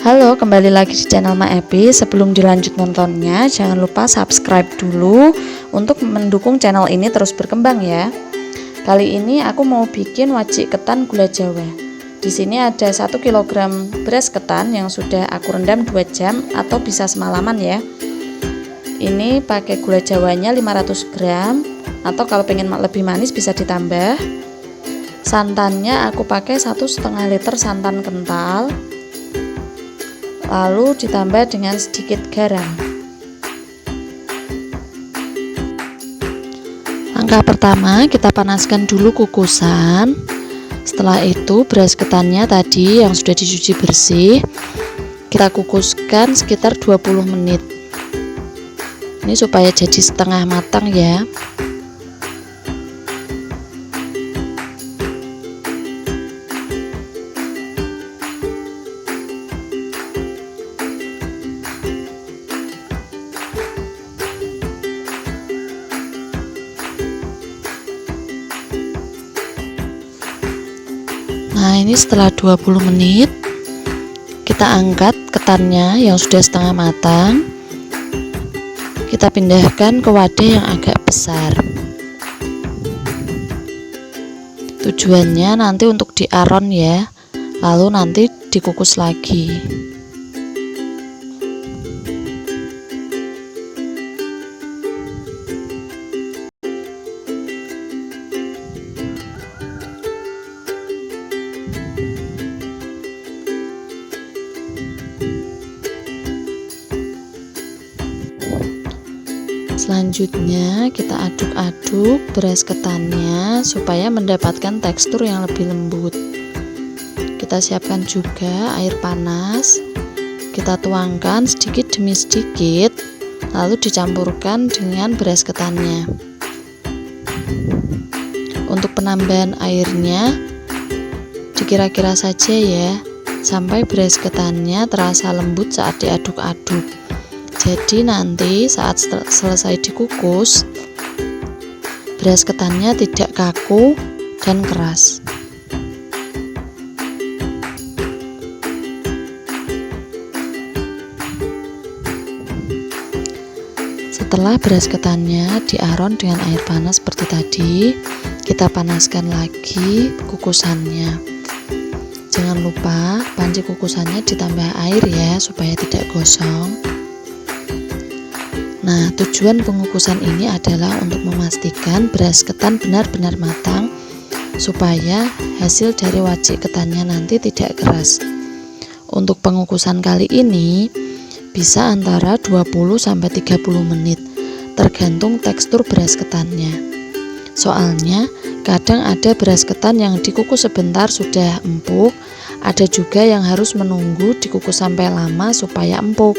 Halo, kembali lagi di channel Ma Epi. Sebelum dilanjut nontonnya, jangan lupa subscribe dulu untuk mendukung channel ini terus berkembang ya. Kali ini aku mau bikin wajik ketan gula Jawa. Di sini ada 1 kg beras ketan yang sudah aku rendam 2 jam atau bisa semalaman ya. Ini pakai gula Jawanya 500 gram atau kalau pengen lebih manis bisa ditambah. Santannya aku pakai 1,5 liter santan kental. Lalu ditambah dengan sedikit garam. Langkah pertama, kita panaskan dulu kukusan. Setelah itu beras ketannya tadi yang sudah dicuci bersih kita kukuskan sekitar 20 menit. Ini supaya jadi setengah matang ya. Nah, ini setelah 20 menit kita angkat ketannya yang sudah setengah matang. Kita pindahkan ke wadah yang agak besar. Tujuannya nanti untuk diaron ya, lalu nanti dikukus lagi. Selanjutnya kita aduk-aduk beras ketannya supaya mendapatkan tekstur yang lebih lembut. Kita siapkan juga air panas. Kita tuangkan sedikit demi sedikit, lalu dicampurkan dengan beras ketannya. Untuk penambahan airnya dikira-kira saja ya, sampai beras ketannya terasa lembut saat diaduk-aduk. Jadi nanti saat selesai dikukus, beras ketannya tidak kaku dan keras. Setelah beras ketannya diaron dengan air panas seperti tadi, kita panaskan lagi kukusannya. Jangan lupa panci kukusannya ditambah air ya, supaya tidak gosong. Nah, tujuan pengukusan ini adalah untuk memastikan beras ketan benar-benar matang supaya hasil dari wajik ketannya nanti tidak keras. Untuk pengukusan kali ini bisa antara 20-30 menit tergantung tekstur beras ketannya. Soalnya kadang ada beras ketan yang dikukus sebentar sudah empuk, ada juga yang harus menunggu dikukus sampai lama supaya empuk.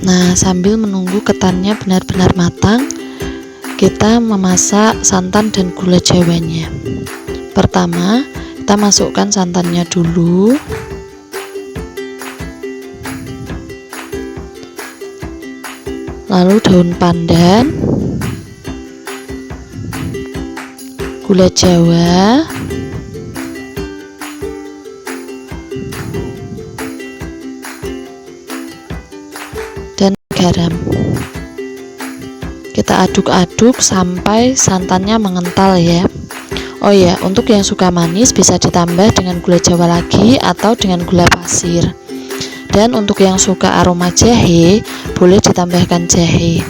Nah, sambil menunggu ketannya benar-benar matang, kita memasak santan dan gula Jawanya. Pertama, kita masukkan santannya dulu. Lalu daun pandan, gula Jawa, dan garam. Kita aduk-aduk sampai santannya mengental ya. Oh ya, untuk yang suka manis bisa ditambah dengan gula Jawa lagi atau dengan gula pasir. Dan untuk yang suka aroma jahe, boleh ditambahkan jahe.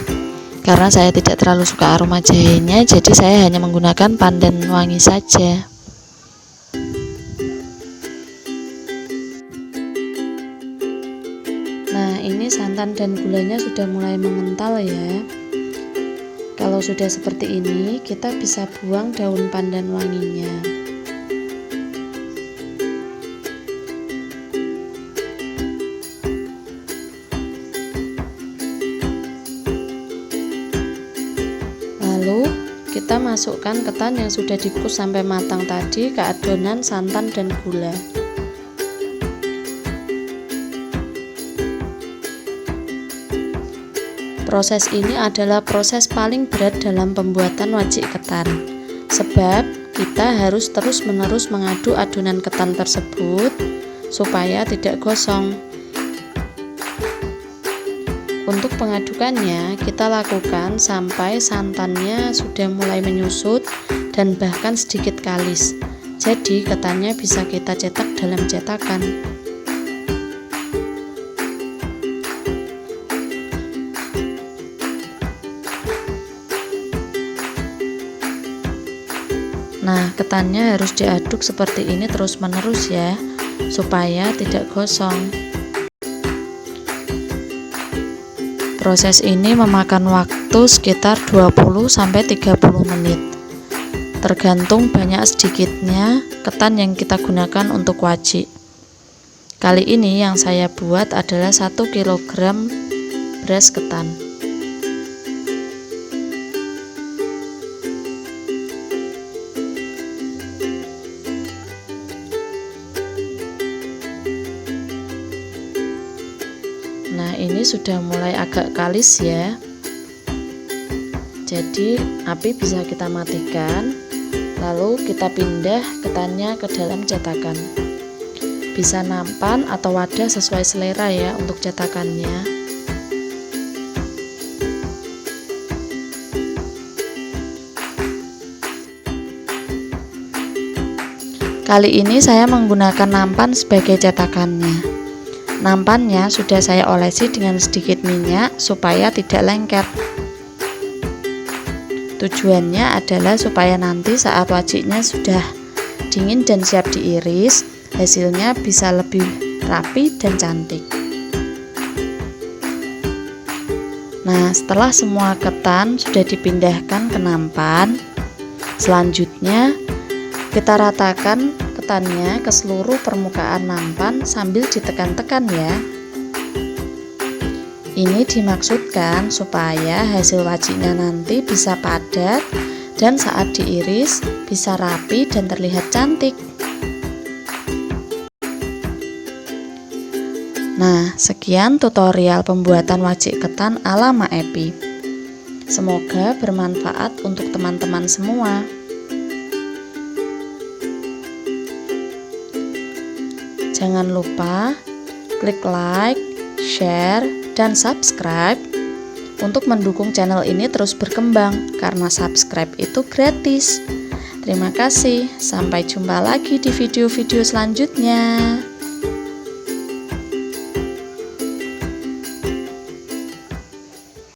Karena saya tidak terlalu suka aroma jahenya, jadi saya hanya menggunakan pandan wangi saja. Nah, ini santan dan gulanya sudah mulai mengental ya. Kalau sudah seperti ini, kita bisa buang daun pandan wanginya. kita masukkan ketan yang sudah dikukus sampai matang tadi ke adonan santan dan gula. Proses ini adalah proses paling berat dalam pembuatan wajik ketan, sebab kita harus terus-menerus mengaduk adonan ketan tersebut supaya tidak gosong. Untuk pengadukannya kita lakukan sampai santannya sudah mulai menyusut dan bahkan sedikit kalis. Jadi ketannya bisa kita cetak dalam cetakan. Nah, ketannya harus diaduk seperti ini terus-menerus ya, supaya tidak gosong. Proses ini memakan waktu sekitar 20-30 menit. Tergantung banyak sedikitnya ketan yang kita gunakan untuk wajik. Kali ini yang saya buat adalah 1 kg beras ketan. Nah, ini sudah mulai agak kalis ya. Jadi api bisa kita matikan, lalu kita pindah ketannya ke dalam cetakan. Bisa nampan atau wadah sesuai selera ya untuk cetakannya. Kali ini saya menggunakan nampan sebagai cetakannya. Nampannya sudah saya olesi dengan sedikit minyak supaya tidak lengket. Tujuannya adalah supaya nanti saat wajiknya sudah dingin dan siap diiris, hasilnya bisa lebih rapi dan cantik. Nah, setelah semua ketan sudah dipindahkan ke nampan, selanjutnya kita ratakan ketannya ke seluruh permukaan nampan sambil ditekan-tekan ya. Ini dimaksudkan supaya hasil wajiknya nanti bisa padat dan saat diiris bisa rapi dan terlihat cantik. Nah, sekian tutorial pembuatan wajik ketan ala Mak Epi. Semoga bermanfaat untuk teman-teman semua. Jangan lupa klik like, share, dan subscribe untuk mendukung channel ini terus berkembang, karena subscribe itu gratis. Terima kasih, sampai jumpa lagi di video-video selanjutnya.